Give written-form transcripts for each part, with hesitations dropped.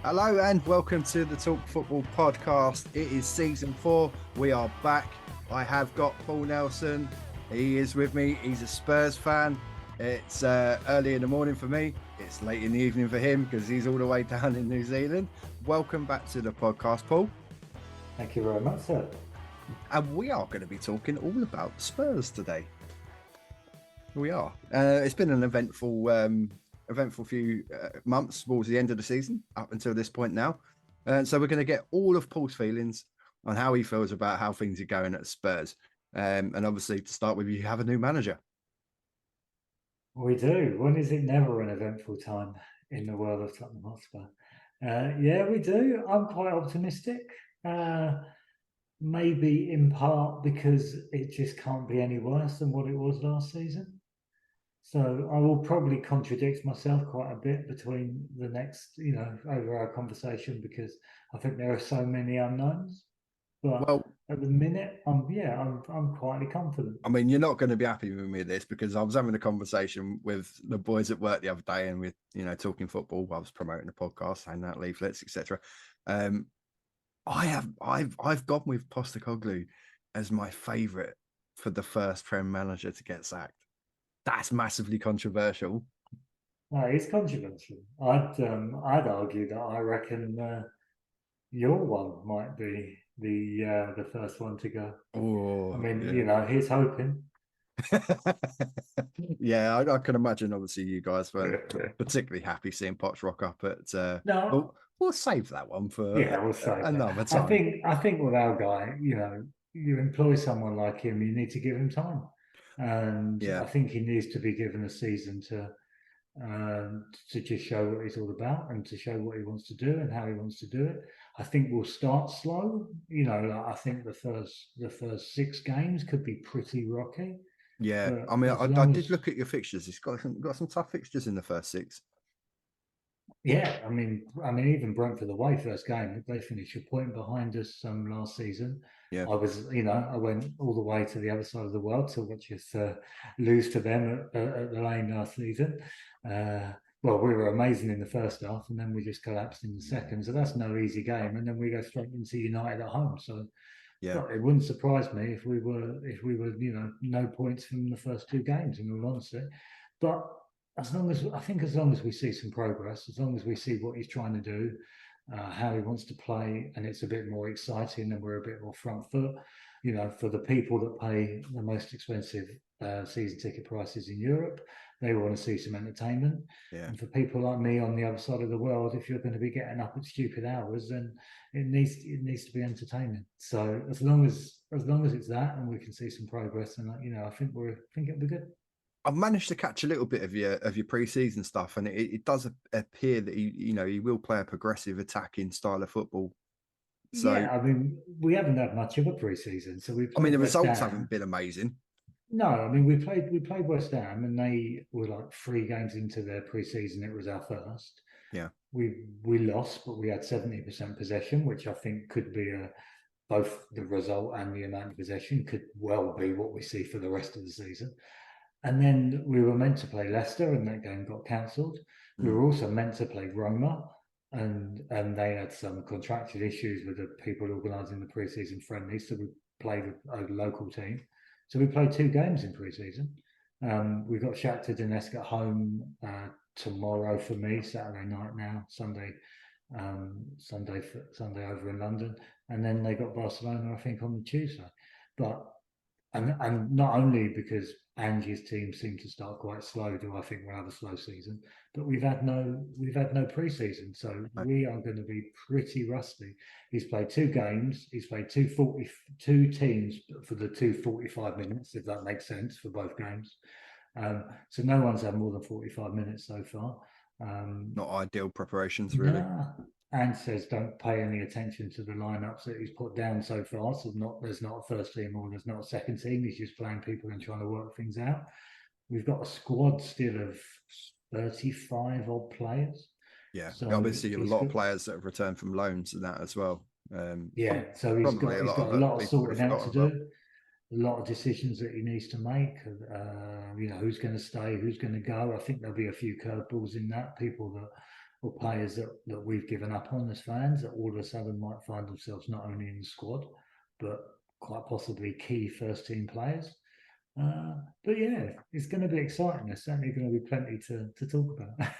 Hello and welcome to the Talk Football podcast. It is season 4. We are back. I have got Paul Nelson. He is with me. He's a Spurs fan. It's early in the morning for me. It's late in the evening for him because he's all the way down in New Zealand. Welcome back to the podcast, Paul. Thank you very much, sir. And we are going to be talking all about Spurs today. We are. It's been an eventful few months towards the end of the season up until this point now. So we're going to get all of Paul's feelings on how he feels about how things are going at Spurs. And obviously, to start with, you have a new manager. We do. When is it never an eventful time in the world of Tottenham Hotspur? Yeah, we do. I'm quite optimistic. Maybe in part because it just can't be any worse than what it was last season. So I will probably contradict myself quite a bit between the next, over our conversation because I think there are so many unknowns. But Well, at the minute, I'm quietly confident. I mean, you're not going to be happy with me with this because I was having a conversation with the boys at work the other day, and with talking football. I was promoting the podcast, handing out leaflets, etc. I've gone with Postecoglou as my favourite for the first Prem manager to get sacked. That's massively controversial. No, it's controversial. I'd argue that I reckon your one might be the first one to go. I Oh, mean, yeah. here's hoping. Yeah, I can imagine. Obviously, you guys weren't particularly happy seeing Potts rock up at. But No, we'll save that one for yeah, we'll say that. another I time. think I think with our guy, you employ someone like him, you need to give him time, and Yeah, I think he needs to be given a season to just show what he's all about and to show what he wants to do and how he wants to do it. I think we'll start slow. I think the first 6 games could be pretty rocky, yeah. but I mean, as I long did as look at your fixtures. It's got some tough fixtures in the first 6. yeah, I mean, even Brentford away first game, they finished a point behind us last season. Yeah, I went all the way to the other side of the world to watch us lose to them at the Lane last season. Uh, well, we were amazing in the first half, and then we just collapsed in the second. So that's no easy game, and then we go straight into United at home. So yeah. look, it wouldn't surprise me if we were no points from the first 2 games. In all honesty, but as long as we see some progress, as long as we see what he's trying to do, how he wants to play, and it's a bit more exciting and we're a bit more front foot, for the people that pay the most expensive season ticket prices in Europe, they want to see some entertainment. Yeah. And for people like me on the other side of the world, if you're going to be getting up at stupid hours, then it needs to be entertaining. So as long as it's that, and we can see some progress, and I think it'll be good. I've managed to catch a little bit of your pre-season stuff, and it does appear that he will play a progressive attacking style of football. So, Yeah, I mean, we haven't had much of a pre-season, so we I mean, played the West results haven't Ham. been amazing. No, I mean we played West Ham, and they were like 3 games into their pre-season. It was our first. Yeah, We lost, but we had 70% possession, which I think could be both the result and the amount of possession could well be what we see for the rest of the season. And then we were meant to play Leicester, and that game got cancelled. We mm, were also meant to play Roma, and they had some contractual issues with the people organising the pre-season friendly, so we played a local team. So we played 2 games in pre-season. We got Shakhtar Donetsk at home tomorrow for me, Saturday night now, Sunday over in London, and then they got Barcelona, I think, on the Tuesday. But and not only because Angie's team seemed to start quite slow, do I think we'll have a slow season, but we've had no preseason, so no, we are going to be pretty rusty. He's played 2 games. He's played 2 teams for the 2 45 minutes, if that makes sense, for both games. So no one's had more than 45 minutes so far. not ideal preparations, really. Nah. And says don't pay any attention to the lineups that he's put down so far. So there's not a first team or there's not a second team. He's just playing people and trying to work things out. We've got a squad still of 35 odd players. Yeah, So obviously, a he's lot of got players that have returned from loans and that as well. yeah. So he's Probably got a he's lot got of a lot of people would have sorting out forgotten to about. do. A lot of decisions that he needs to make. Who's going to stay, who's going to go. I think there'll be a few curveballs in that. People that or players that we've given up on as fans that all of a sudden might find themselves not only in the squad, but quite possibly key first team players. But yeah, it's going to be exciting. There's certainly going to be plenty to talk about.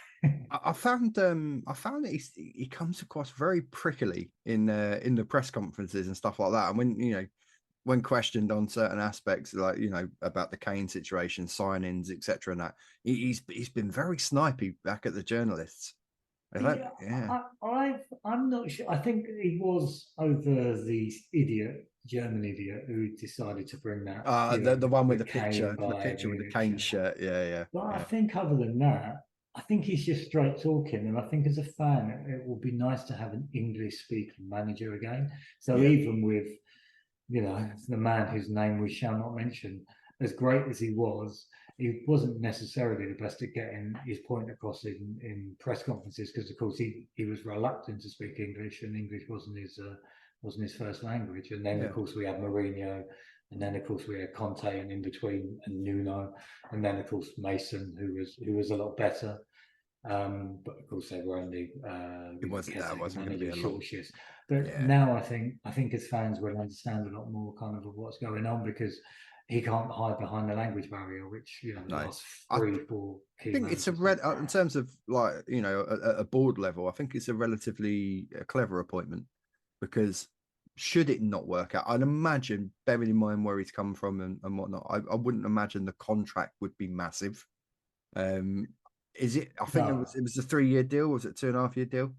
I found that he comes across very prickly in the press conferences and stuff like that. And when questioned on certain aspects, like about the Kane situation, signings, etc., and that he's been very snipey back at the journalists. Yeah, Yeah. I'm not sure. I think he was over the German idiot, who decided to bring that, The one with the Kane the Bayern picture with the Munich Kane shirt. shirt. Yeah, But I yeah, think other than that, I think he's just straight talking. And I think as a fan, it will be nice to have an English speaking manager again. So yeah, even with, the man whose name we shall not mention, as great as he wasn't necessarily the best at getting his point across in press conferences because, of course, he was reluctant to speak English, and English wasn't his first language. And then, of yeah. course, we had Mourinho, and then, of course, we had Conte, and in between, and Nuno, and then, of course, Mason, who was a lot better. But of course, they were only It wasn't that caretaker wasn't going to be manager a long. short shifts. But Yeah, now I think as fans we'll understand a lot more kind of what's going on because he can't hide behind the language barrier, which the no. last I 3, 4 key think it's a managers did. in terms of like a board level. I think it's a relatively clever appointment because should it not work out, I'd imagine, bearing in mind where he's come from and whatnot, I wouldn't imagine the contract would be massive. Um, is it? I think No, it was a 3 year deal. Was it 2.5 year deal? I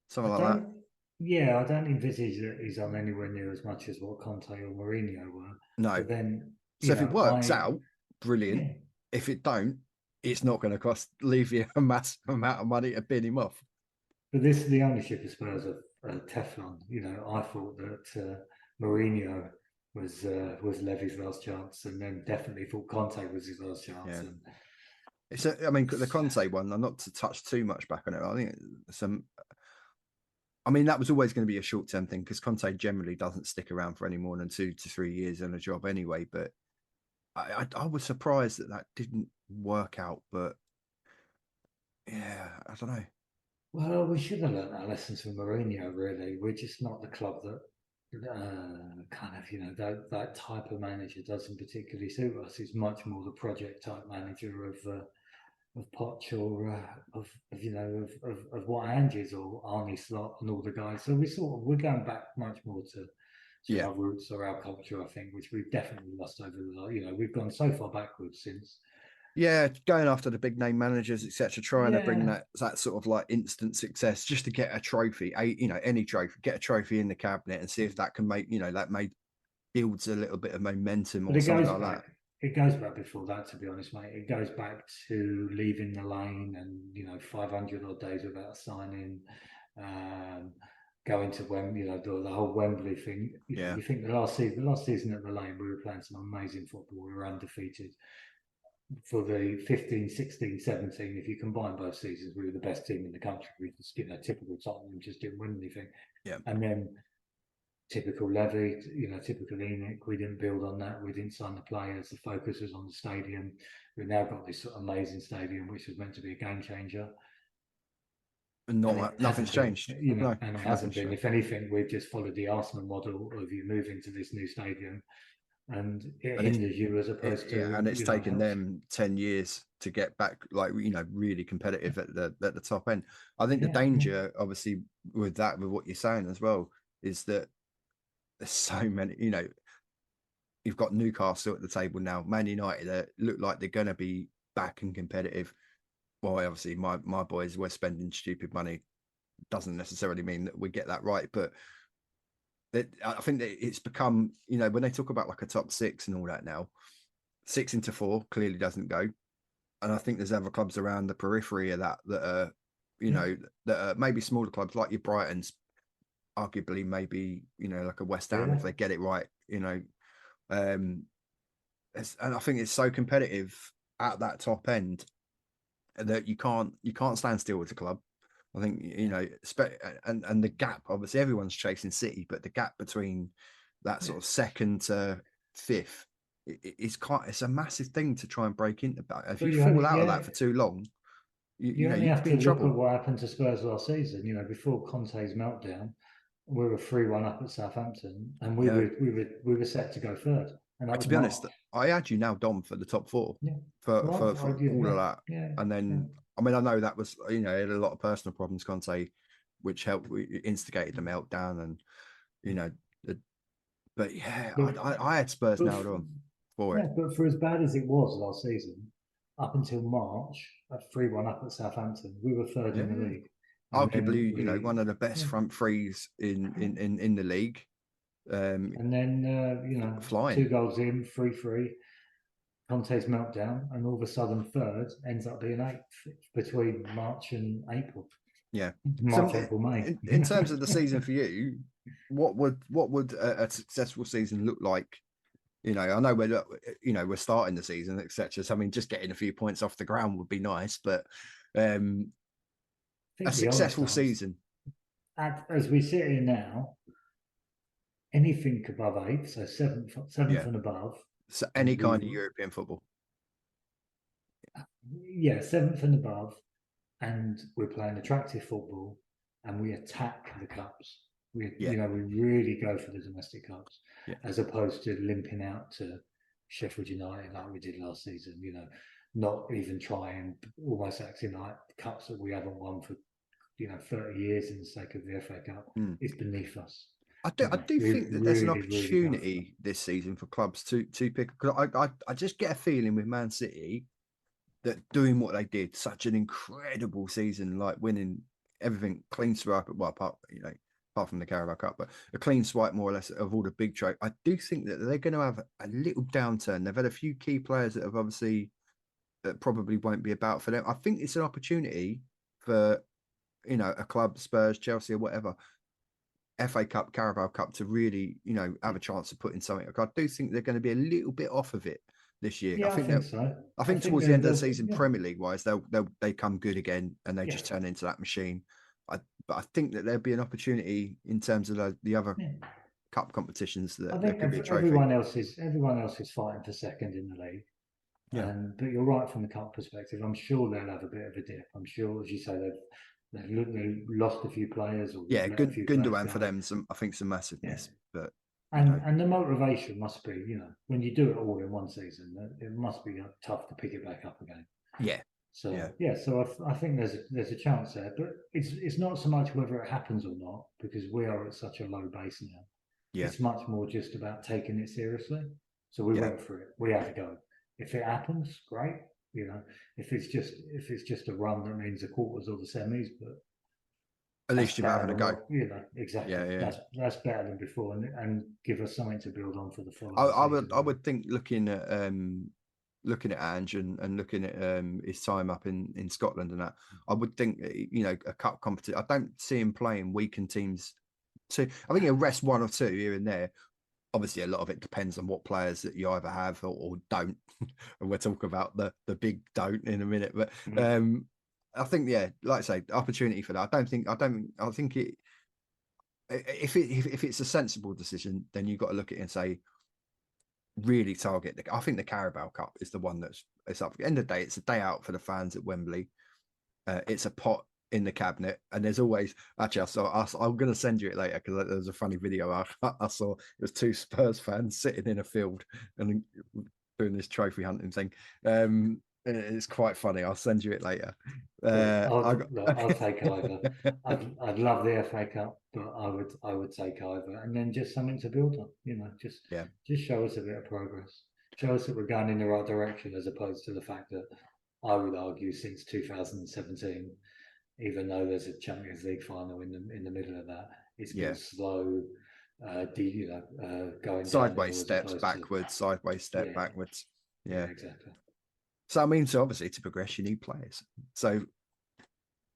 Something like that. don't. Yeah, I don't envisage that he's on anywhere near as much as what Conte or Mourinho were. No. But then, So if it works I out, brilliant. yeah. If it don't, it's not going to cost leave you a massive amount of money to bin him off. But the ownership of Spurs are Teflon. I thought that Mourinho was Levy's last chance, and then definitely thought Conte was his last chance. Yeah. And I mean, the Conte one, I'm not to touch too much back on it. I think I mean, that was always going to be a short term thing because Conte generally doesn't stick around for any more than 2 to 3 years in a job anyway. But I was surprised that didn't work out. But yeah, I don't know. well, we should have learned our lessons from Mourinho. Really, we're just not the club that kind of that type of manager doesn't particularly suit us. He's much more the project type manager of Poch or of what Ange's or Arnie Slot and all the guys. So we're going back much more to Yeah. our roots or our culture, I think, which we've definitely lost over the. We've gone so far backwards since. Yeah, going after the big name managers, etc., trying to bring Yeah, that sort of like instant success just to get a trophy, any trophy, get a trophy in the cabinet and see if that can make that may builds a little bit of momentum but or something like that. It goes back before that, to be honest, mate. It goes back to leaving the lane and 500 odd days without signing, um, going to Wembley, the whole Wembley thing. Yeah, You think the last season at the lane, we were playing some amazing football. We were undefeated for the 15, 16, 17. If you combine both seasons, we were the best team in the country. We just, typical Tottenham, just didn't win anything. yeah. And then typical Levy, typical Enoch. We didn't build on that. We didn't sign the players. The focus was on the stadium. We've now got this amazing stadium, which was meant to be a game changer, And and it nothing's hasn't been. changed. No, And it hasn't nothing's been. changed. If anything, we've just followed the Arsenal model of you moving to this new stadium, and it And hinders you as opposed to it's taken helps. them 10 years to get back, like really competitive at the top end. I think the Yeah, yeah. danger, obviously, with what you're saying as well, is that there's so many. You've got Newcastle at the table now. Man United look like they're going to be back and competitive. Well, obviously, my boys were spending stupid money. Doesn't necessarily mean that we get that right, but I think that it's become, when they talk about like a top six and all that now, 6 into 4 clearly doesn't go. And I think there's other clubs around the periphery of that are, Yeah. that are maybe smaller clubs like your Brightons, arguably maybe, like a West Ham Yeah. if they get it right, Um, and I think it's so competitive at that top end that you can't stand still with the club. I think and the gap, obviously everyone's chasing City, but the gap between that Yeah. sort of second to fifth it's a massive thing to try and break into. But if But you you fall only, out of yeah, that for too long, You only you could have be to in look at trouble. what happened to Spurs last season. Before Conte's meltdown, we were 3-1 up at Southampton, and we Yeah. were we were we were set to go third, and that To was be honest, March. I had you now, Dom, for the top four Yeah, for all of yeah, that. yeah, And yeah. then, I mean, I know that was, he had a lot of personal problems, Conte, which helped, instigated the meltdown. And, you know, the, but yeah, But, I had Spurs but nailed on for it. yeah, but for as bad as it was last season, up until March, at 3-1 up at Southampton, we were third in the Yeah. league, and then Arguably, one of the best yeah, front threes in the league. Um, and then Flying. 2 goals in, 3-3. Conte's meltdown, and all of a sudden third ends up being eighth between March and April. Yeah. So March, April, May. in terms of the season for you, what would a successful season look like? I know we're starting the season, etc. So I mean, just getting a few points off the ground would be nice, but um, I a think the honest successful answer, season, as we sit here now, anything above eighth, so seventh yeah. and above, So any and kind of European football, seventh and above, and we're playing attractive football, and we attack the cups. yeah, We really go for the domestic cups, yeah, as opposed to limping out to Sheffield United like we did last season. Not even trying, almost acting like cups that we haven't won for 30 years in the sake of the FA Cup. mm. It's beneath us. I do We think that there's an really, really go for it. opportunity this season for clubs to pick. Because I just get a feeling with Man City that doing what they did, such an incredible season, like winning everything clean swipe, well, apart from the Carabao Cup, but a clean swipe more or less of all the big trade. I do think that they're going to have a little downturn. They've had a few key players that have obviously that probably won't be about for them. I think it's an opportunity for a club, Spurs, Chelsea, or whatever, FA Cup, Carabao Cup, to really have a chance of putting something. I do think they're going to be a little bit off of it this year. I Yeah, I think think that so. I I think think towards the end of the there's season, yeah, Premier League wise, they come good again and they yeah, just turn into that machine. But I think that there'll be an opportunity in terms of the other yeah. cup competitions I that there think could be a trophy. everyone else is fighting for second in the league. Yeah, But you're right from the cup perspective. I'm sure they'll have a bit of a dip. I'm sure, as you say, they've lost a few players or yeah. let a few players Gundogan for go. them, I think some massive Yeah, miss, but and the motivation must be, when you do it all in one season, it must be tough to pick it back up again. yeah, So yeah, yeah, so I think there's a chance there, but it's not so much whether it happens or not because we are at such a low base now. yeah, It's much more just about taking it seriously. So we yeah. went for it. We had to go. If it happens, great. If it's just a run that means the quarters or the semis, but At that's least you're having better a than go. exactly. Yeah, yeah. That's better than before, and give us something to build on for the I, following I would season. I would think looking at Ange and looking at his time up in Scotland and that, I would think a cup competition. I don't see him playing weakened teams. I think he'll rest one or two here and there. Obviously, a lot of it depends on what players that you either have or don't. And we'll talk about the big don't in a minute. But I think like I say, opportunity for that. I think it. If it's a sensible decision, then you've got to look at it and say, really target I think the Carabao Cup is the one it's up. At the end of the day, it's a day out for the fans at Wembley. It's a pot in the cabinet, and there's always actually I'm going to send you it later because there was a funny video I saw. It was two Spurs fans sitting in a field and doing this trophy hunting thing. It's quite funny. I'll send you it later. I'll take either. I'd love the FA Cup, but I would take either, and then just something to build on. Yeah, Just show us a bit of progress. Show us that we're going in the right direction, as opposed to the fact that I would argue since 2017, even though there's a Champions League final in the middle of that, it's been yeah. slow, going Sideways downhill as steps opposed to backwards, sideways step yeah, backwards. yeah, Yeah. exactly. So I mean, so obviously to progress, you need players. So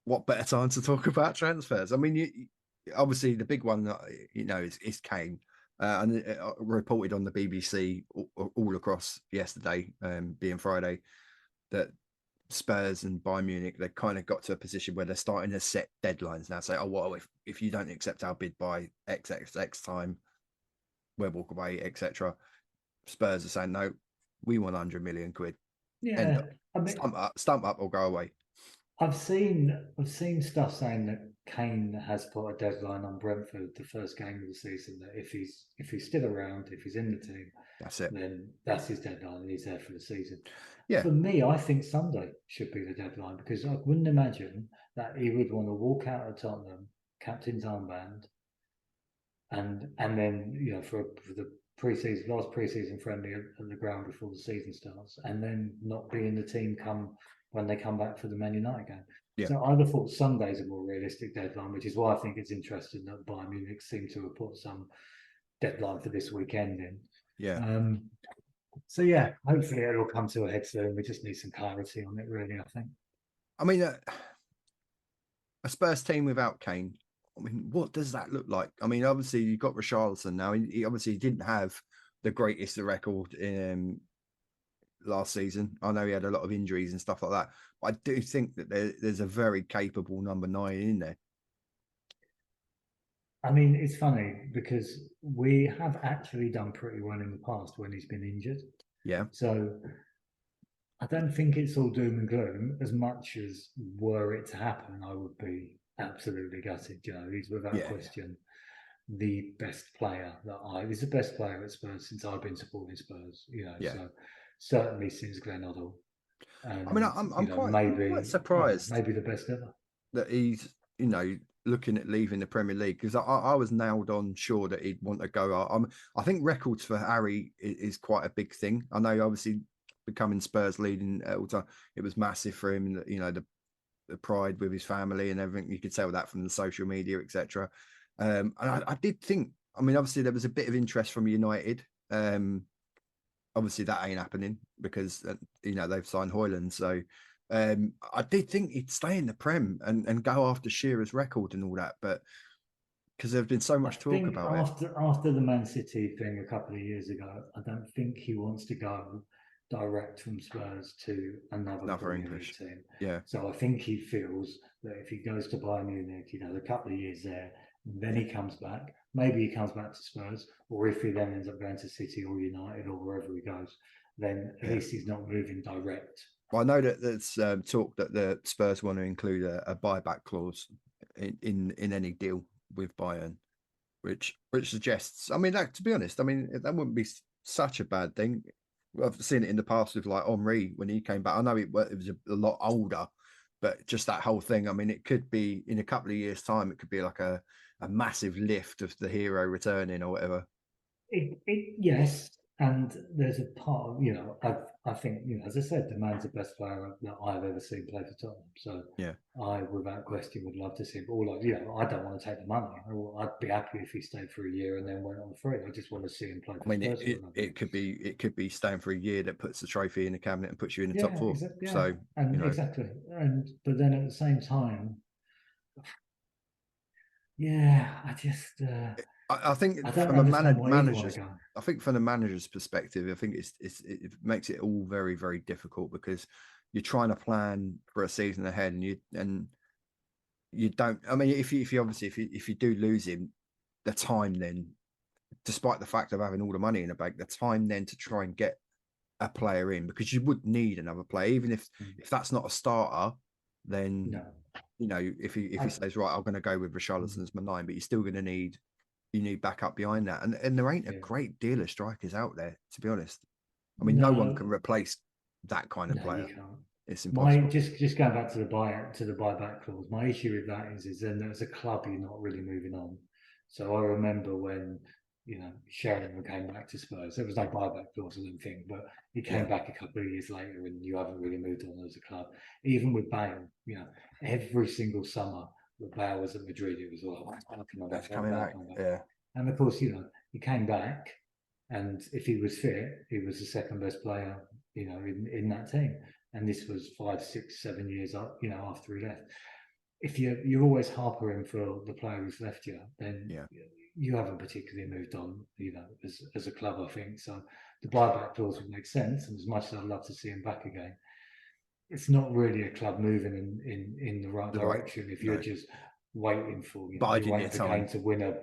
what better time to talk about transfers? I mean, obviously the big one, is Kane, and reported on the BBC all across yesterday, being Friday, that Spurs and Bayern Munich, they kind of got to a position where they're starting to set deadlines now. Say, oh, well, if you don't accept our bid by X time, we'll walk away, etc. Spurs are saying no, we want 100 million quid. End Yeah, up, I mean, stump up or go away. I've seen stuff saying that Kane has put a deadline on Brentford the first game of the season, that if he's still around, if he's in the team, That's it. then that's his deadline and he's there for the season. Yeah, For me, I think Sunday should be the deadline because I wouldn't imagine that he would want to walk out of Tottenham, captain's armband, and then for the preseason last preseason friendly at the ground before the season starts, and then not be in the team come when they come back for the Man United game. yeah, So I'd have thought Sunday's a more realistic deadline, which is why I think it's interesting that Bayern Munich seem to have put some deadline for this weekend in. yeah. Um, so yeah, hopefully it'll come to a head soon. We just need some clarity on it, really. I think. I mean, a Spurs team without Kane. I mean, what does that look like? I mean, obviously you've got Richarlison now. He obviously didn't have the greatest record in last season. I know he had a lot of injuries and stuff like that. But I do think that there's a very capable number 9 in there. I mean, it's funny because we have actually done pretty well in the past when he's been injured. Yeah, So I don't think it's all doom and gloom as much as were it to happen, I would be absolutely gutted. He's without yeah, question the best player he's the best player at Spurs since I've been supporting Spurs, yeah. so certainly since Glenn Hoddle. I mean, And, I'm quite maybe, surprised maybe the best ever. that he's looking at leaving the Premier League because I was nailed on sure that he'd want to go. I think records for Harry is quite a big thing. I know obviously becoming Spurs leading all time, it was massive for him. The pride with his family and everything. You could tell that from the social media, etc. And I did think. I mean, obviously there was a bit of interest from United. Obviously that ain't happening because they've signed Hoyland. So I did think he'd stay in the Prem and go after Shearer's record and all that, but because there's been so I much talk think about it. after the Man City thing a couple of years ago, I don't think he wants to go direct from Spurs to another Another Premier League English, team. yeah, So I think he feels that if he goes to Bayern Munich, a couple of years there, then he comes back. Maybe he comes back to Spurs, or if he then ends up going to City or United or wherever he goes, then at yeah. least he's not moving direct. Well, I know that there's talk that the Spurs want to include a buyback clause in any deal with Bayern, which suggests. I mean, that to be honest, I mean that wouldn't be such a bad thing. I've seen it in the past with like Henri when he came back. I know it was a lot older, but just that whole thing. I mean, it could be in a couple of years' time. It could be like a massive lift of the hero returning or whatever. Yes, and there's a part of I think as I said, the man's the best player that I've ever seen play for Tottenham. So Yeah, I, without question, would love to see him. But I don't want to take the money. I'd be happy if he stayed for a year and then went on free. I just want to see him play I for mean, Spurs for another year. it could be staying for a year that puts the trophy in the cabinet and puts you in the top Yeah, four. exactly. Yeah, So and exactly. And but then at the same time, yeah, I think I don't from a understand why he'd want to go. I think from the manager's perspective, I think it makes it all very, very difficult because you're trying to plan for a season ahead and you don't. I mean, if you obviously if you do lose him, the time then, despite the fact of having all the money in the bank, the time then to try and get a player in because you would need another player, even if that's not a starter, then No, if he I, says right, I'm going to go with Richarlison as my 9, but you're still going to need backup behind that, and there ain't a yeah. great deal of strikers out there, to be honest. I mean, no one No, can replace that kind of no, you player. can't. It's My impossible. just going back to the buyback clause. My issue with that is then as a club you're not really moving on. So I remember when Sheringham came back to Spurs. There was no buyback clause, I don't think, but he came Yeah, back a couple of years later, and you haven't really moved on as a club. Even with Bale, every single summer when Bale was at Madrid, it was like, how can I that's back? How coming Bale back. coming back? Yeah, And of course, he came back, and if he was fit, he was the second best player, in that team. And this was 5, 6, 7 years up, after he left. If you're always harping for the player who's left you, then yeah. you haven't particularly moved on, as a club, I think. So the buyback clause would make sense. And as much as I'd love to see him back again, it's not really a club moving in the right The right direction if you're no, just waiting for you're biding your waiting for Kane time. to win a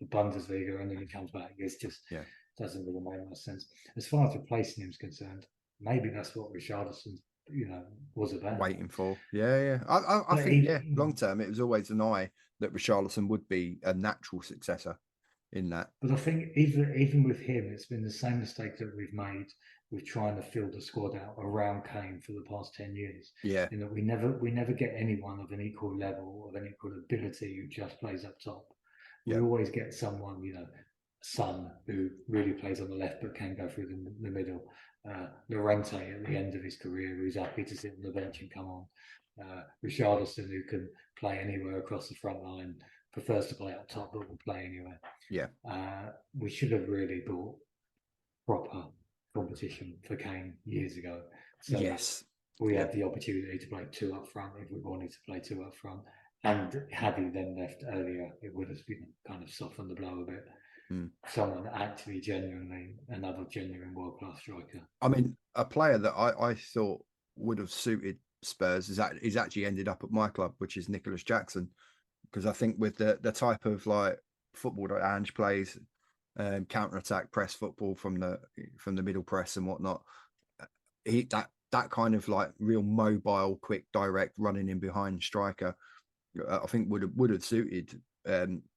Bundesliga and then he comes back. It's just Yeah, doesn't really make much sense. As far as replacing him is concerned, maybe that's what Richarlison's was about. Waiting for. Yeah. I But think, yeah, he, long term, it was always an eye that Richarlison would be a natural successor in that. But I think even with him, it's been the same mistake that we've made with trying to fill the squad out around Kane for the past 10 years. Yeah. In that we never get anyone of an equal level, of an equal ability who just plays up top. We Yeah. always get someone, Son, who really plays on the left but can go through the middle. Llorente at the end of his career, who's happy to sit on the bench and come on. Richarlison, who can play anywhere across the front line, prefers to play up top but will play anywhere. Yeah. We should have really bought proper competition for Kane years ago. So Yes. we Yeah. had the opportunity to play two up front if we wanted to play two up front. And had he then left earlier, it would have kind of softened the blow a bit. Someone actually another genuine world class striker. I mean, a player that I thought would have suited Spurs is actually ended up at my club, which is Nicholas Jackson, because I think with the type of like football that Ange plays, counter attack, press football from the middle press and whatnot, that kind of like real mobile, quick, direct, running in behind striker, I think would have suited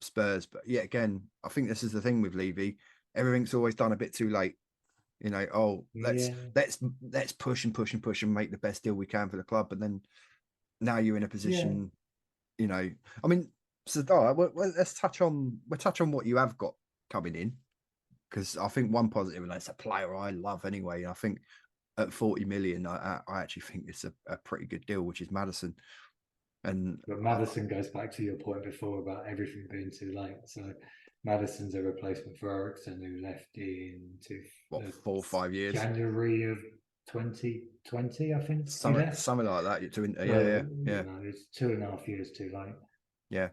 Spurs. But yet again, I think this is the thing with Levy. Everything's always done a bit too late. Let's push and push and push and make the best deal we can for the club. But then now you're in a position, I mean, Sadar, let's touch on what you have got coming in, because I think one positive, and that's a player I love anyway. I think at 40 million, I actually think it's a pretty good deal, which is Maddison. But Maddison goes back to your point before about everything being too late. So Maddison's a replacement for Ericsson, who left in 4 or 5 years, January of 2020, I think. Something like that. Yeah. It's 2.5 years too late. Yeah,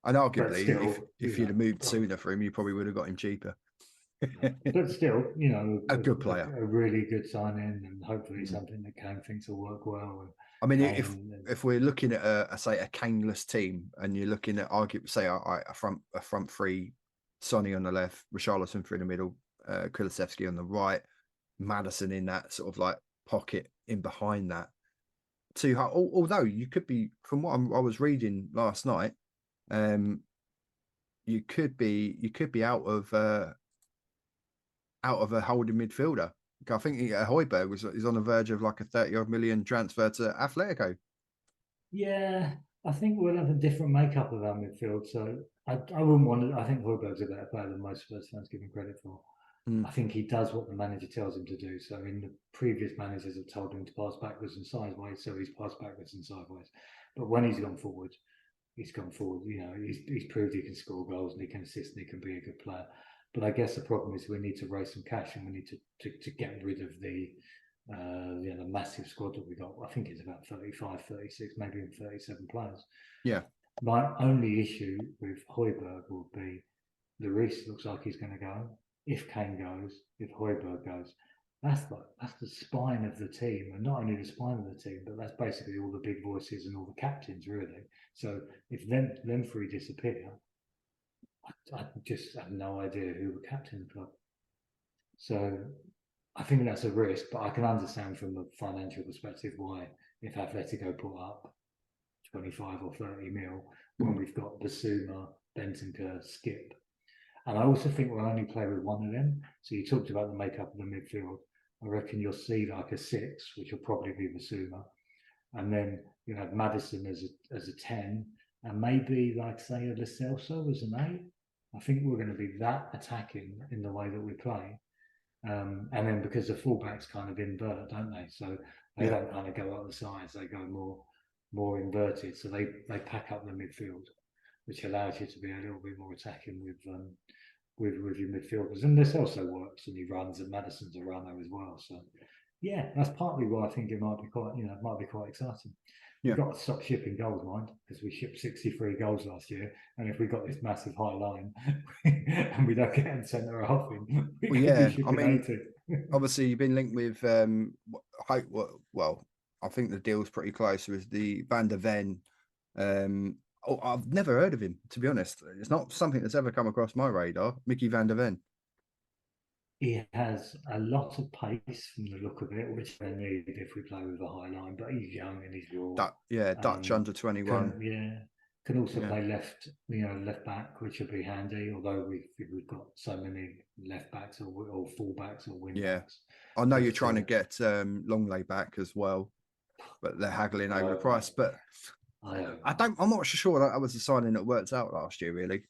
and arguably, still, if you'd have moved sooner for him, you probably would have got him cheaper. But still, a good player, a really good signing, and hopefully something that Kane thinks will work well. I mean, if we're looking at a Kaneless team, and you're looking at a front three, Sonny on the left, Richarlison through the middle, Kulusevski on the right, Maddison in that sort of like pocket in behind that. Although you could be, from what I was reading last night, you could be out of a holding midfielder. I think Højbjerg is on the verge of like a 30-odd million transfer to Atletico. Yeah, I think we'll have a different makeup of our midfield. So I wouldn't want to. I think Højbjerg's a better player than most Spurs fans give him credit for. I think he does what the manager tells him to do. So in the previous managers have told him to pass backwards and sideways, so he's passed backwards and sideways. But when he's gone forward, he's gone forward. He's proved he can score goals and he can assist and he can be a good player. But I guess the problem is we need to raise some cash and we need to get rid of the massive squad that we got. I think it's about 35, 36, maybe even 37 players. Yeah. My only issue with Højbjerg will be Lloris looks like he's going to go. If Kane goes, if Højbjerg goes, that's the spine of the team, and not only the spine of the team, but that's basically all the big voices and all the captains, really. So if them three disappear, I just have no idea who would captain the club. So I think that's a risk, but I can understand from a financial perspective why, if Atletico put up 25 or 30 mil, when we've got Basuma, Bentancur, Skip. And I also think we'll only play with one of them. So you talked about the makeup of the midfield. I reckon you'll see like a 6, which will probably be Basuma. And then you have Maddison as a 10, and maybe like say a Lo Celso as an 8. I think we're going to be that attacking in the way that we play. And then because the fullbacks kind of invert, don't they? So they don't kind of go up the sides; they go more inverted. So they pack up the midfield, which allows you to be a little bit more attacking with your midfielders. And this also works, and he runs, and Maddison's a runner as well. So yeah, that's partly why I think it might be quite exciting. We've got to stop shipping goals, mind, because we shipped 63 goals last year. And if we got this massive high line and we don't get in centre half in, we could be shipping 80. Obviously, you've been linked with, I think the deal's pretty close with the Van der Ven. I've never heard of him, to be honest. It's not something that's ever come across my radar. Mickey Van der Ven. he has a lot of pace from the look of it, which they need if we play with a high line. But he's young and he's raw. Dutch under 21. Can also Yeah, play left back, which would be handy. Although we've got so many left backs or full backs or wing yeah. backs. I know you're But trying to get Longley back as well, but they're haggling over the no, price. But I don't I know. don't. I'm not sure that was a signing that worked out last year. Really.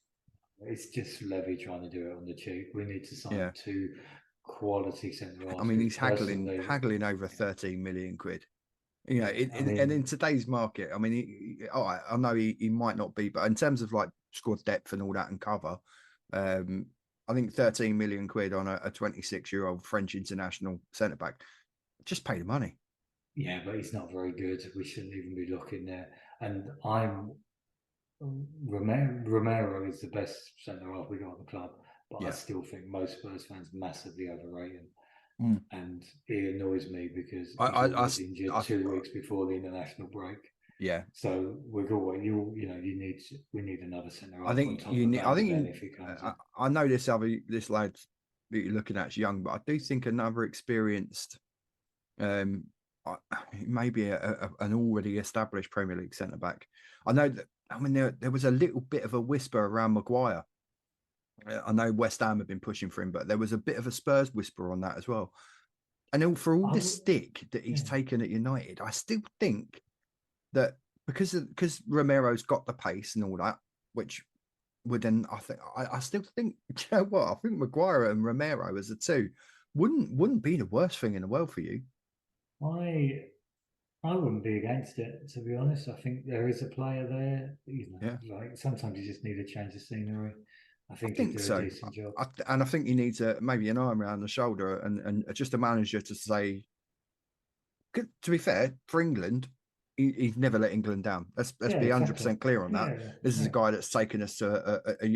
It's just Levy trying to do it on the cheap. We need to sign Yeah. two quality centre I halves. mean, he's Personally, haggling over 13 million quid. You know, yeah, I and mean, in today's market, I mean, I know he might not be, but in terms of like squad depth and all that and cover, um, I think 13 million quid on a 26-year-old French international centre back, just pay the money. yeah, but he's not very good. We shouldn't even be looking there. And I'm Romero is the best centre half we got at the club, but I Yeah. still think most Spurs fans massively overrate him. Mm. And he annoys me because I, he's I, I, always injured I, 2 weeks before the international break. yeah. So we're always we need another centre I half on think top you of need. I Van de Ven think if he comes I, in. I know this lad that you're looking at is young, but I do think another experienced, um, maybe an already established Premier League centre back. I know that. I mean, there was a little bit of a whisper around Maguire. I know West Ham have been pushing for him, but there was a bit of a Spurs whisper on that as well. And for all I the would, stick that he's yeah. taken at United, I still think that because Romero's got the pace and all that, which would then I still think you know what I think Maguire and Romero as the two wouldn't be the worst thing in the world for you. I I wouldn't be against it, to be honest. I think there is a player there. Yeah, Like sometimes you just need a change of scenery. I I think he'd think do a so. decent job. And I think you need to maybe an arm around the shoulder and just a manager to say. To be fair, for England, he's never let England down. Let's Yeah, be exactly. 100% clear on that. Yeah, yeah, This is a yeah. guy that's taken us to a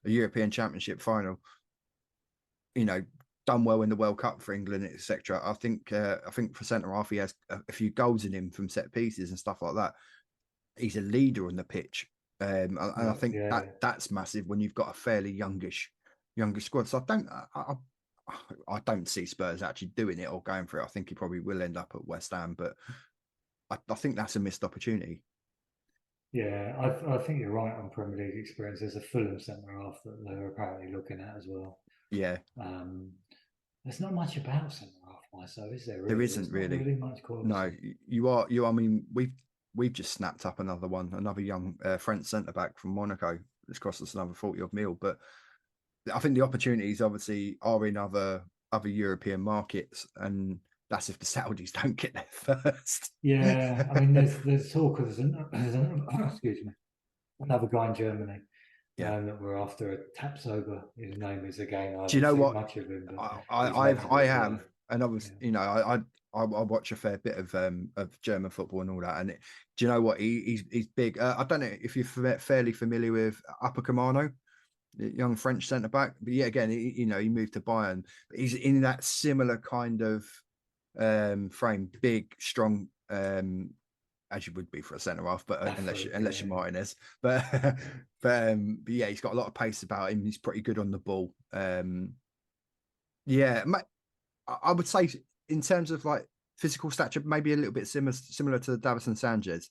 European Championship final. You know, done well in the World Cup for England, etc. I think for centre half, he has a few goals in him from set pieces and stuff like that. He's a leader on the pitch, and I Well, think yeah, that's massive when you've got a fairly younger squad. So I don't see Spurs actually doing it or going for it. I think he probably will end up at West Ham, but I think that's a missed opportunity. yeah. I think you're right on Premier League experience. There's a Fulham centre half that they're apparently looking at as well. Yeah, Um, there's not much about centre half myself, is there? there Really, isn't there's not really. really much No, quality. you are you. I mean, we've just snapped up another young French centre back from Monaco. It's cost us another 40 odd mil, but I think the opportunities obviously are in other European markets, and that's if the Saudis don't get there first. Yeah, I mean, there's talk of excuse me, another guy in Germany Yeah. that we're after a Tapsoba. His name is again. I Do you haven't know seen what much of him, but I, he's I meant to I've I be a have, player. and I was Yeah. I watch a fair bit of German football and all that. And do you know what he's big. I don't know if you're fairly familiar with Upamecano, the young French centre back. But yeah, again, he moved to Bayern. But he's in that similar kind of frame, big, strong, as you would be for a centre half, but Athlete, unless yeah, you're yeah. Martinez, but but yeah, he's got a lot of pace about him. He's pretty good on the ball. Yeah, I would say in terms of like physical stature, maybe a little bit similar to Davison Sanchez,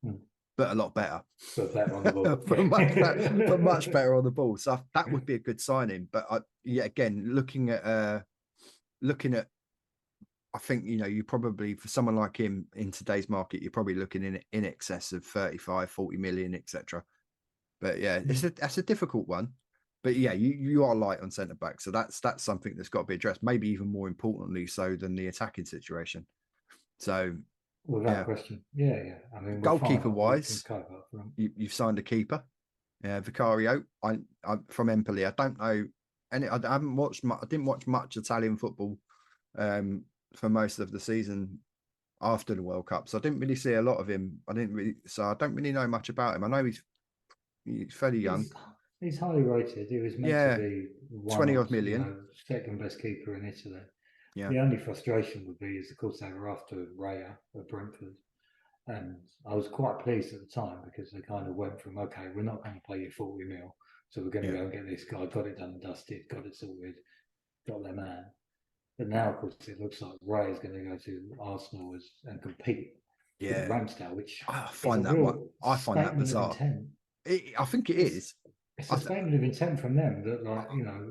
Hmm. but a lot better. But better on the ball. but much better, but much Yeah. better on the ball. So that would be a good signing. But yeah, again, looking at, I think you probably for someone like him in today's market, you're probably looking in excess of 35, 40 million, etc. But yeah, that's a difficult one. But yeah, you are light on centre back, so that's something that's got to be addressed. Maybe even more importantly, so than the attacking situation. So Without yeah, question. Yeah, yeah. I mean, we're fine goalkeeper up. We can wise, cope up front. you've signed a keeper, Vicario. I from Empoli. I don't know, and I haven't watched. I didn't watch much Italian football um, for most of the season after the World Cup, so I didn't really see a lot of him. So I don't really know much about him. I know he's fairly young. He's he's highly rated. He was meant to Yeah, be one 20 of odd million. second best keeper in Italy. Yeah. The only frustration would be is of course they were after Raya at Brentford. And I was quite pleased at the time because they kind of went from, okay, we're not going to pay you 40 mil. So we're going to Yeah. go and get this guy, got it done and dusted, got it sorted. got their man. But now, of course, it looks like Ray is going to go to Arsenal and compete with Yeah, Ramsdale, which I is a find that one. real I find that statement of bizarre. intent. I think it It's is. it's I a th- statement of intent from them that, like,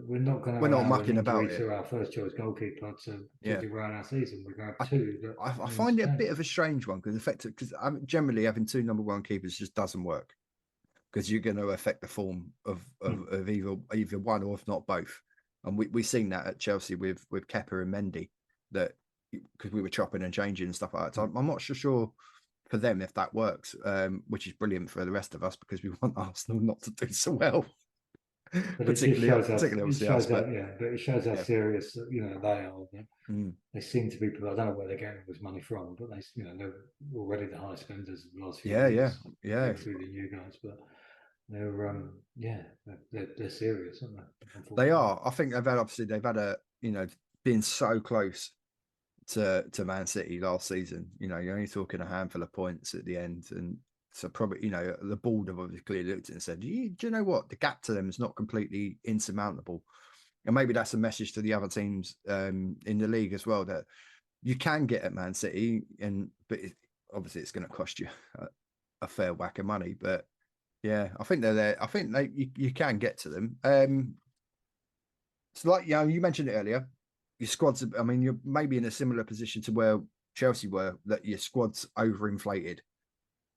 we're not going to we're not allow an mucking injury about it. to our first choice goalkeeper to Yeah. derail our season. We're going to I, have two that I come find into it a game. bit of a strange one because effective because generally having two number one keepers just doesn't work because you're going to affect the form of either one or if not both. And we've seen that at Chelsea with Kepa and Mendy that because we were chopping and changing and stuff like that. So I'm not sure for them if that works, which is brilliant for the rest of us because we want Arsenal not to do so well, But it just particularly shows us, particularly obviously us. But yeah, but it shows how yeah, serious they are. mm. They seem to be people. I don't know where they're getting this money from, but they're already the high spenders of the last few yeah, yeah, years, yeah. including you guys. But they're they're serious, aren't they? They Unfortunately, are. I think they've had a being so close to Man City last season. You're only talking a handful of points at the end, and so probably the board have obviously clearly looked at it and said, do you know what, the gap to them is not completely insurmountable, and maybe that's a message to the other teams in the league as well that you can get at Man City, but obviously it's going to cost you a fair whack of money, but. Yeah, I think they're there. I think you can get to them. So, like you mentioned it earlier, your squad's. I mean, you're maybe in a similar position to where Chelsea were. That your squad's overinflated.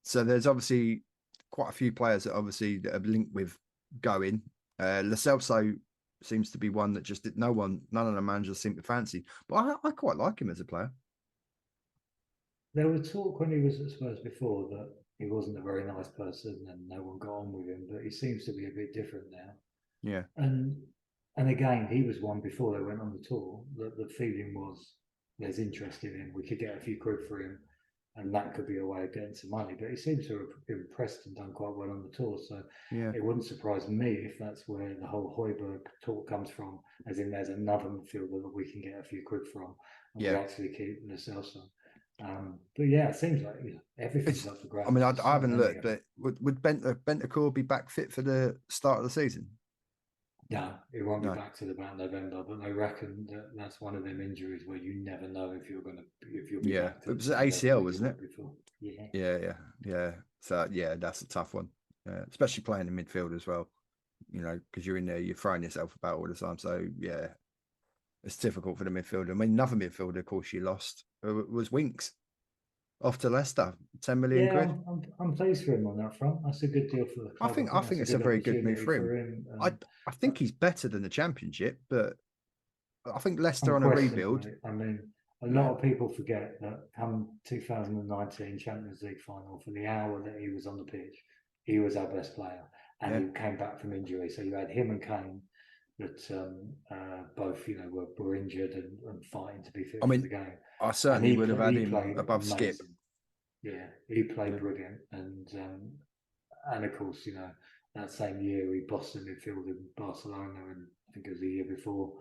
So there's obviously quite a few players that are linked with going. Lo Celso seems to be one that just none of the managers seem to fancy. But I quite like him as a player. there was talk when he was at Spurs before that he wasn't a very nice person and no one got on with him, but he seems to be a bit different now. Yeah, And and again, he was one before they went on the tour that the feeling was there's interest in him. We could get a few quid for him, and that could be a way of getting some money. But he seems to have impressed and done quite well on the tour. So yeah, it wouldn't surprise me if that's where the whole Hoiberg talk comes from, as in there's another midfielder that we can get a few quid from, and we yeah. actually keep Lo Celso. But yeah, it seems like everything's It's. up for I mean, grabs. I There's so haven't many looked, of them. but would Bentancur be back fit for the start of the season? No, it won't be No. back till about November. But they reckon that that's one of them injuries where you never know if you'll be Yeah, back it to the was an same level ACL, that you wasn't were it? before. Yeah, Yeah, yeah, yeah. So yeah, that's a tough one, especially playing in midfield as well. Because you're in there, you're throwing yourself about all the time. So yeah, it's difficult for the midfielder. I mean, another midfielder, of course, you lost was Winks off to Leicester, 10 million yeah. quid. I'm pleased for him on that front. That's a good deal for the I club. I think I think think that's a it's a good very good move opportunity for him. for him. I think he's better than the Championship, but I think Leicester on a rebuild. Unquestionably, I mean, a Yeah, lot of people forget that come 2019 Champions League final, for the hour that he was on the pitch, he was our best player, and yeah. he came back from injury. So you had him and Kane that both were injured and fighting to be I fit for the mean, game, I and certainly would have had he him played above Skip. amazing. Yeah, he played Yeah, brilliant, and of course, that same year he bossed the midfield in Barcelona, and I think it was the year before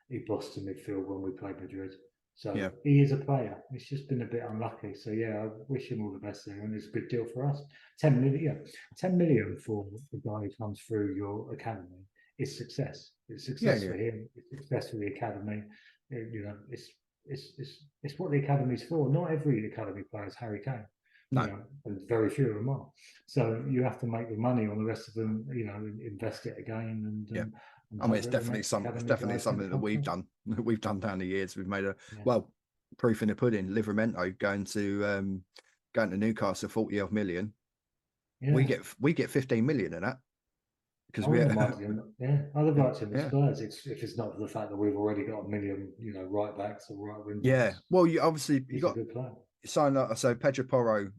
he bossed the midfield when we played Madrid. So yeah, he is a player. It's just been a bit unlucky. So yeah, I wish him all the best there, and it's a good deal for us. 10 million, yeah, 10 million for the guy who comes through your academy is success. It's yeah, success yeah. for him. It's success for the academy. It's what the academy's for. Not every academy player is Harry Kane, No, and very few of them are. So you have to make the money on the rest of them, invest it again, yeah. and I mean, hope that the next it's academy definitely guys can something that become we've pro. done. We've done down the years. We've made Yeah, proof in the pudding. Livermento going to Newcastle, 40 odd million. We yeah. get 15 million in that because I we wouldn't have liked him. Yeah, I'd have liked him at yeah, Spurs. If it's not for the fact that we've already got a million, right backs or right wing yeah. backs. Well, you obviously you He's a got good player. signed up. So Pedro Porro,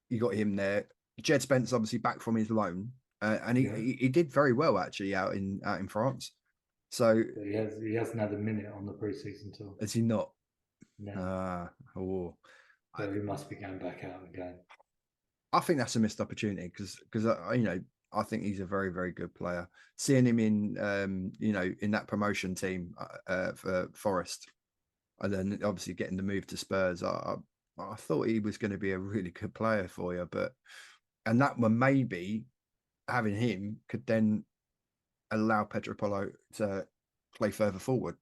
you got him there. Jed Spence obviously back from his loan, and Yeah, he did very well actually out in France. So but he hasn't had a minute on the preseason tour. is he not? No, Uh, oh, I, so he must be going back out again. I think that's a missed opportunity because I think he's a very very good player. Seeing him in in that promotion team for Forest, and then obviously getting the move to Spurs, I thought he was going to be a really good player for you, and that one maybe having him could then allow Pedro Polo to play further forward.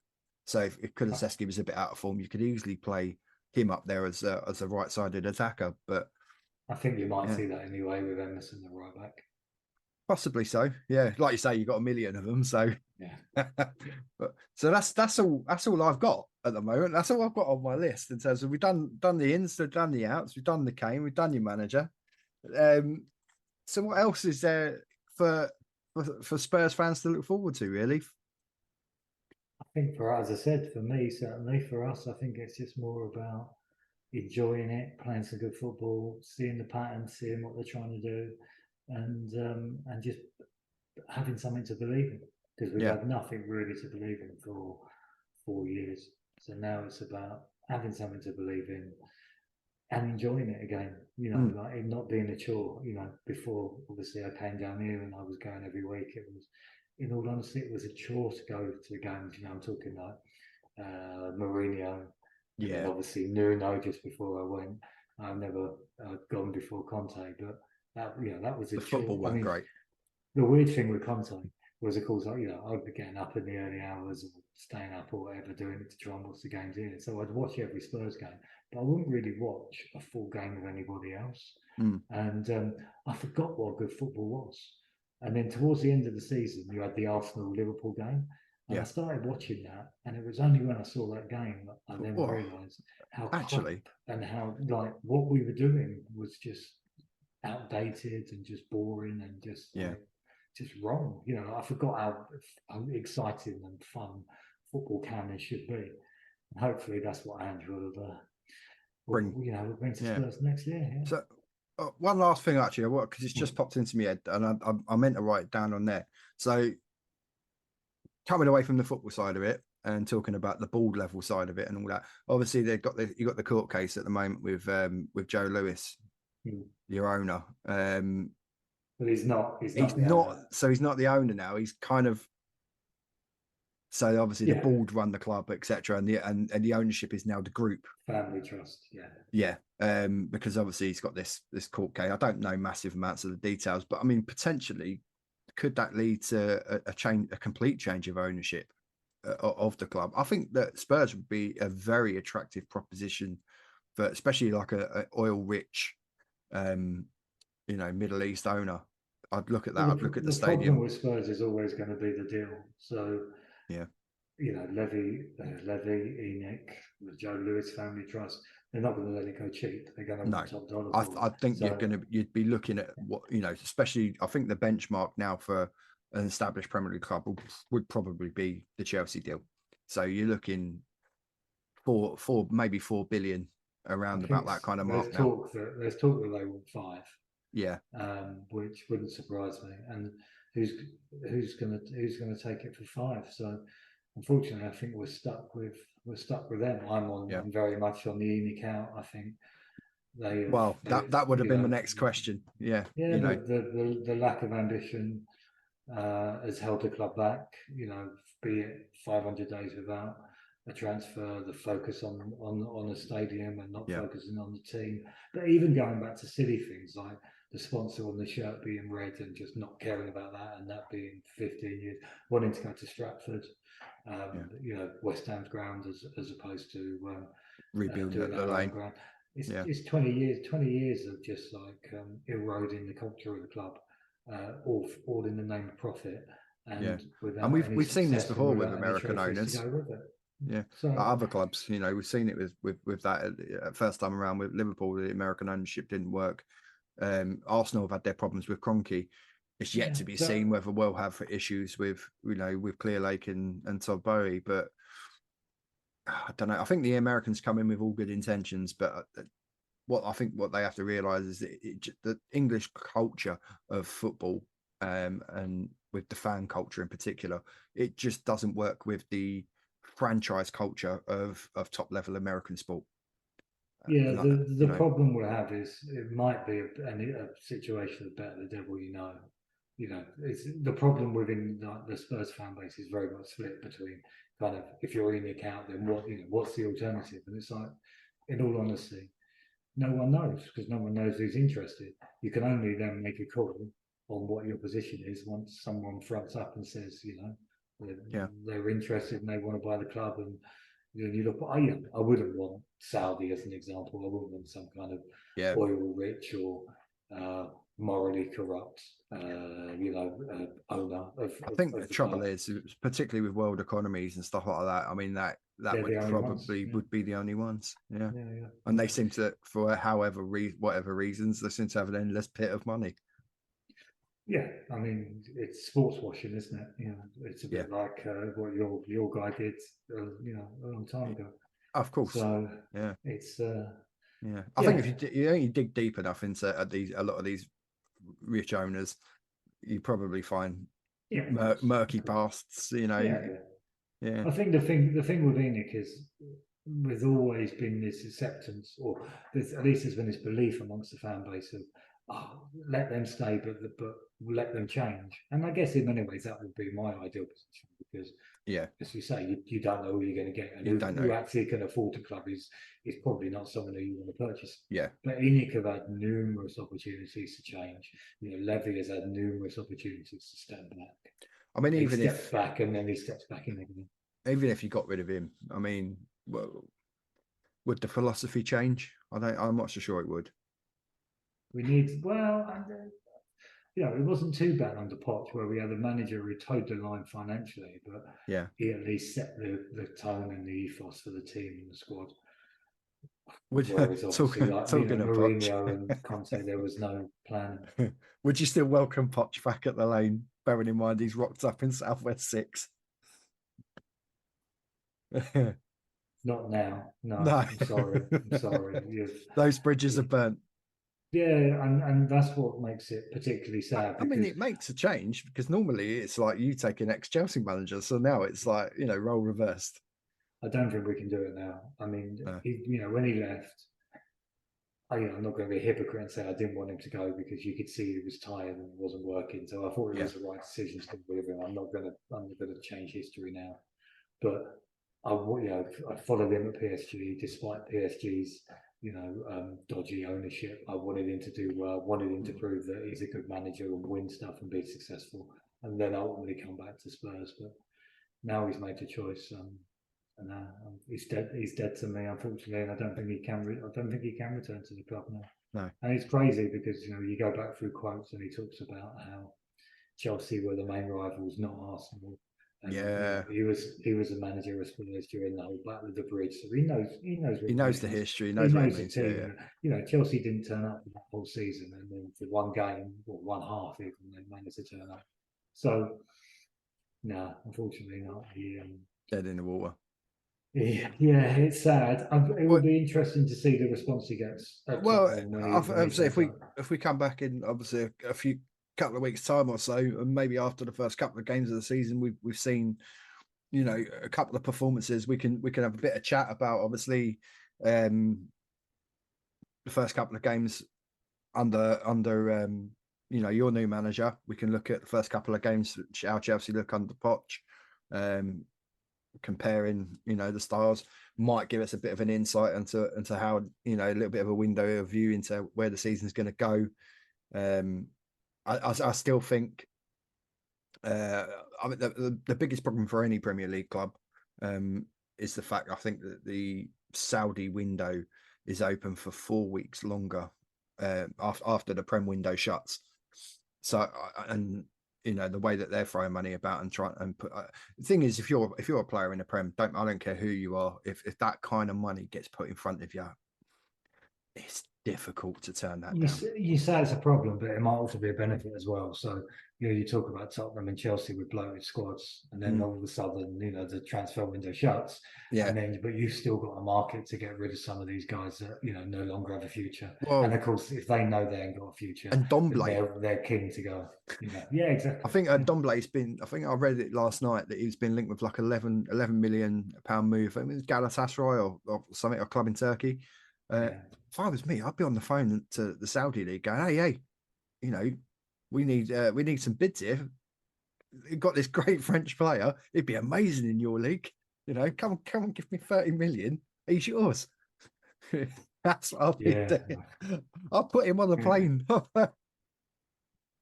So if Kulusevski was a bit out of form, you could easily play him up there as a right-sided attacker. But I think you might yeah, see that anyway with Emerson, the right back. possibly so. Yeah, like you say, you've got a million of them. So Yeah. but so that's all I've got at the moment. That's all I've got on my list in terms of we've done the ins, we've done the outs, we've done the Kane, we've done your manager. So what else is there for Spurs fans to look forward to, really? I think for us, as I said, for me, certainly for us, I think it's just more about enjoying it, playing some good football, seeing the patterns, seeing what they're trying to do, and just having something to believe in because we've Yeah. had nothing really to believe in for 4 years. So now it's about having something to believe in and enjoying it again. You know, like it not being a chore. You know, before obviously I came down here and I was going every week. It was, in all honesty, it was a chore to go to the games. You know, I'm talking like Mourinho, and then Yeah. obviously Nuno just before I went. I've never gone before Conte, but that was a The football chore. I weren't mean, great. the weird thing with Conte was, of course, I'd be getting up in the early hours and staying up or whatever, doing it to try and watch the games in. So I'd watch every Spurs game, but I wouldn't really watch a full game of anybody else. And I forgot what good football was. And then towards the end of the season, you had the Arsenal Liverpool game. And I Yeah. started watching that, and it was only when I saw that game that I then Oh, realised how crap actually, and how like what we were doing was just outdated and just boring and just yeah. like just wrong. You know, I forgot how exciting and fun football can and should be. And hopefully, that's what Ange Bring. will bring to Yeah. Spurs next year. Yeah. So one last thing, actually, because it's just Hmm. popped into my head, and I meant to write it down on there. So coming away from the football side of it and talking about the board level side of it and all that. Obviously, you got the court case at the moment with Joe Lewis, Hmm. your owner. But he's not. He's He's not the not, owner. so he's not the owner now. He's kind of, so obviously the Yeah. board run the club, etc., and the ownership is now the group. Family trust. Yeah. Yeah, because obviously he's got this court case. I don't know massive amounts of the details, but I mean, potentially, could that lead to a complete change of ownership of the club? I think that Spurs would be a very attractive proposition for, especially like a oil rich, Middle East owner. I'd look at Well, that. I'd look at the the problem stadium. with Spurs is always going to be the deal. So Yeah. Levy, Enoch, the Joe Lewis family trust, they're not going to let it go cheap. They're going to No, want top dollar I, for it. I think So you'd be looking at what, especially I think the benchmark now for an established Premier League club would probably be the Chelsea deal. So you're looking for maybe 4 billion I around about think that kind of there's mark now. talk that there's talk that they want five, Yeah. which wouldn't surprise me. And who's who's gonna take it for five? So unfortunately, I think we're stuck with them. Yeah. I'm very much on the Enoch out. I think Well, they've that would have been the next question. Yeah. yeah, the lack of ambition has held the club back. You know, be it 500 days without a transfer, the focus on the stadium and not Yeah. focusing on the team. But even going back to silly things like the sponsor on the shirt being red and just not caring about that, and that being 15 years, wanting to go to Stratford, Yeah. West Ham's ground as opposed to Rebuilding doing at the our own lane. ground. Yeah. It's 20 years of just like eroding the culture of the club, all in the name of profit Yeah. and And without any we've seen this success and before with without any American trophies to owners. go with it. Yeah, So other clubs, we've seen it with that first time around with Liverpool. The American ownership didn't work. Arsenal have had their problems with Kroenke. It's yet yeah, to be so seen whether we'll have issues with Clear Lake and Todd Bowie. But I don't know. I think the Americans come in with all good intentions, but what they have to realise is that the English culture of football, and with the fan culture in particular, it just doesn't work with the franchise culture of top level American sport. yeah, And the problem we have is it might be a situation of better the devil you know. You know, it's the problem within the Spurs fan base is very much split between kind of if you're in the account, then what's the alternative? And it's like, in all honesty, no one knows because no one knows who's interested. You can only then make a call on what your position is once someone fronts up and says, Yeah. They're interested and they want to buy the club. And you look, I wouldn't want Saudi as an example. I wouldn't want some kind of Yeah. oil rich or morally corrupt, owner I think of the the trouble club. is, particularly with world economies and stuff like that. I mean, that They're would the only ones. probably Yeah, would be the only ones. Yeah. yeah, yeah. And they seem to, for whatever reasons, they seem to have an endless pit of money. Yeah, I mean, it's sports washing, isn't it? It's a Yeah. bit like what your guy did, a long time ago. Of course. So Yeah. it's Yeah. I think yeah, if you dig deep enough into a lot of these rich owners, you probably find yeah, of course, murky pasts. yeah, yeah. Yeah. I think the thing with Enoch is there's always been this acceptance, or at least there's been this belief amongst the fan base of, oh, let them stay, but let them change. And I guess in many ways that would be my ideal position because, Yeah. as you say, you don't know who you're going to get, and You don't who know. actually can afford the club is probably not someone who you want to purchase. Yeah. But Enoch have had numerous opportunities to change. Levy has had numerous opportunities to step back. I mean, He steps back and then he steps back in again. even if you got rid of him, I mean, well, would the philosophy change? I'm not so sure it would. We need, well, it wasn't too bad under Poch where we had a manager who towed the line financially, but Yeah. he at least set the tone and the ethos for the team and the squad. Would Whereas obviously, talking of Poch, Mourinho and Conte, there was no plan. would you still welcome Poch back at the Lane, bearing in mind he's rocked up in Southwest 6? Not now. No, No. I'm sorry. I'm sorry. Those bridges are burnt. Yeah, and that's what makes it particularly sad. I mean, Because it makes a change because normally it's like you take an ex-Chelsea manager, so now it's like role reversed. I don't think we can do it now. I mean, No. when he left, I'm not going to be a hypocrite and say I didn't want him to go because you could see he was tired and it wasn't working. So I thought it Yeah. was the right decision to get rid of him. I'm not going to change history now. But I followed him at PSG despite PSG's dodgy ownership. I wanted him to do well. Wanted him to prove that he's a good manager and win stuff and be successful, and then ultimately come back to Spurs. But now he's made a choice. And he's dead. He's dead to me, unfortunately, and I don't think he can. I don't think he can return to the club now. No. And it's crazy because you go back through quotes and he talks about how Chelsea were the main rivals, not Arsenal. And Yeah. he was a manager of Spurs during the whole Battle of the Bridge, so he knows He knows the history. He He knows what it knows the means. team. Yeah. Chelsea didn't turn up for that whole season, and then for one game or one half, even they managed to turn up. So, no, unfortunately not. Dead in the water. Yeah, it's sad. It will be interesting to see the response he gets. Well, obviously, if we come back in obviously a few couple of weeks time or so, and maybe after the first couple of games of the season, we've seen a couple of performances. We can have a bit of chat about obviously the first couple of games under your new manager. We can look at the first couple of games, how Chelsea look under Poch. Comparing the styles might give us a bit of an insight into how a little bit of a window of view into where the season's going to go. I still think I mean the biggest problem for any Premier League club is the fact I think that the Saudi window is open for 4 weeks longer after the Prem window shuts. So and the way that they're throwing money about and trying and put the thing is if you're a player in the Prem, I don't care who you are, if that kind of money gets put in front of you, it's difficult to turn that down. You say it's a problem, but it might also be a benefit as well. So you talk about Tottenham and Chelsea with bloated squads, and then all of a sudden the transfer window shuts, and then but you've still got a market to get rid of some of these guys that no longer have a future. Well, and of course, if they know they ain't got a future, and Dombley, they're keen to go. Yeah, exactly. I think Dombley's been. I think I read it last night that he's been linked with like 11 million pound move. I mean, it's Galatasaray or something, a club in Turkey. If I was me, I'd be on the phone to the Saudi league going, hey, we need some bids here. You've got this great French player. It'd be amazing in your league. Come on, give me 30 million. He's yours. That's what I'll be doing. I'll put him on the plane.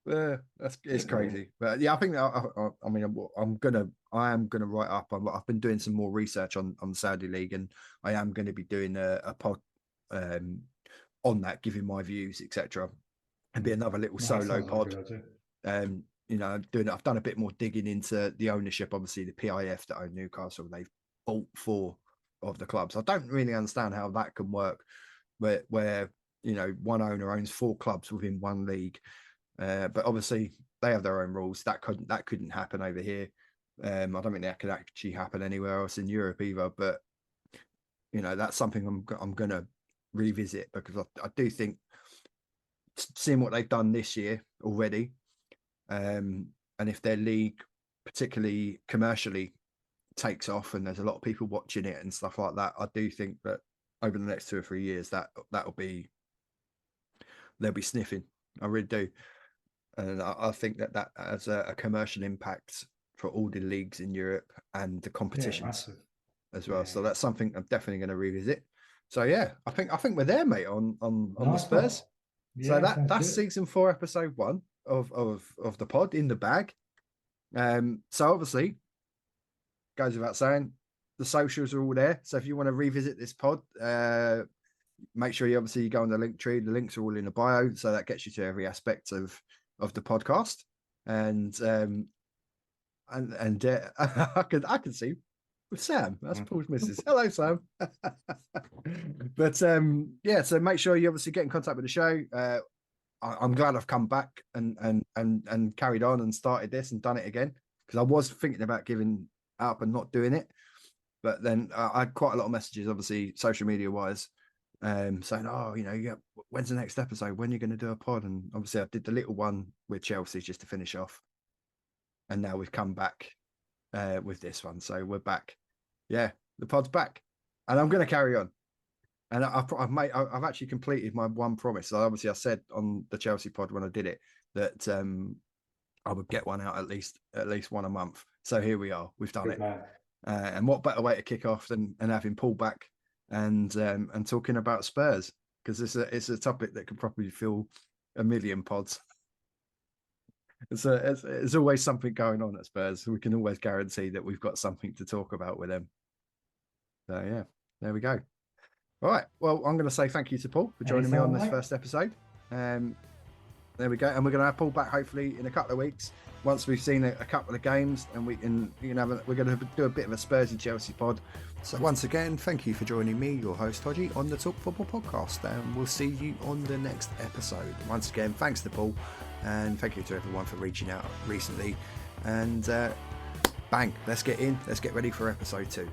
It's crazy, but yeah, I think I mean I am gonna write up. I've been doing some more research on the Saudi League, and I am going to be doing a pod on that, giving my views, etc. And be another little solo pod. I've done a bit more digging into the ownership. Obviously, the PIF that own Newcastle, they've bought 4 of the clubs. I don't really understand how that can work, where one owner owns 4 clubs within one league. But obviously they have their own rules. That couldn't happen over here. I don't think that could actually happen anywhere else in Europe either. But that's something I'm gonna revisit, because I do think, seeing what they've done this year already, and if their league, particularly commercially, takes off and there's a lot of people watching it and stuff like that, I do think that over the next 2 or 3 years they'll be sniffing. I really do. And I think that has a commercial impact for all the leagues in Europe and the competitions as well. Yeah. So that's something I'm definitely going to revisit. So yeah, I think we're there, mate, on the Spurs. Yeah, so that's season 4, episode 1 of the pod in the bag. So obviously, goes without saying, the socials are all there. So if you want to revisit this pod, make sure you go on the link tree. The links are all in the bio, so that gets you to every aspect of the podcast. And I can see with Sam. That's Paul's missus. Hello, Sam. But so make sure you obviously get in contact with the show. I'm glad I've come back and carried on and started this and done it again, because I was thinking about giving up and not doing it, but then I had quite a lot of messages, obviously social media wise, saying, "Oh, when's the next episode? When are you going to do a pod?" And obviously I did the little one with Chelsea just to finish off, and now we've come back with this one. So we're back. Yeah, the pod's back, and I'm going to carry on. And I've actually completed my one promise. So obviously I said on the Chelsea pod when I did it that I would get one out at least one a month. So here we are. We've done it. And what better way to kick off than having Paul back and talking about Spurs, because it's a topic that could probably fill a million pods. There's always something going on at Spurs. We can always guarantee that we've got something to talk about with them. So yeah, there we go. All right. Well, I'm going to say thank you to Paul for joining me on this first episode. There we go. And we're going to have Paul back hopefully in a couple of weeks once we've seen a couple of games, and we're going to do a bit of a Spurs and Chelsea pod. So once again, thank you for joining me, your host Hodgie, on the Talk Football podcast, and we'll see you on the next episode. Once again, thanks to Paul, and thank you to everyone for reaching out recently. And bang, let's get ready for episode 2.